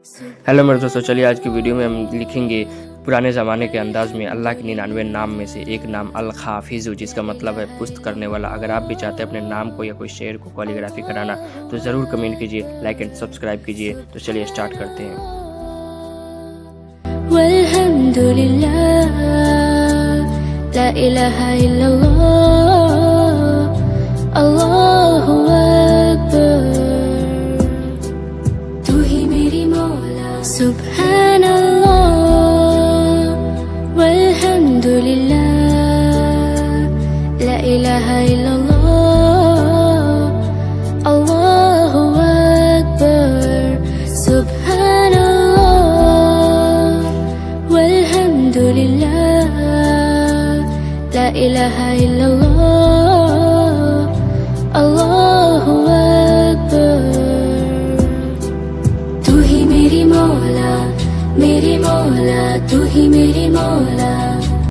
Hello मेरे दोस्तों, चलिए आज की वीडियो में हम लिखेंगे पुराने ज़माने के अंदाज़ में अल्लाह के 99 नाम में से एक नाम अल-हाफिज़, जिसका मतलब है पुस्त करने वाला। अगर आप भी चाहते हैं अपने नाम को या कोई शेर को कॉलीग्राफी कराना तो ज़रूर कमेंट कीजिए, लाइक एंड सब्सक्राइब कीजिए। तो चलिए स्टार्ट करते हैं। वल्हम्दुलिल्लाह, ला इलाहा इल्लल्लाह, अल्लाहु अकबर। तू ही मेरी मौला, सुब्हानल्लाह, वल्हम्दुलिल्लाह, ला इलाहा इल्लल्लाह, अल्लाहु अकबर। सुब्हानल्लाह, वल्हम्दुलिल्लाह, ला इलाहा इल्लल्लाह, अल्लाहु अकबर। तू ही मेरी मौला, तू ही मेरी मौला,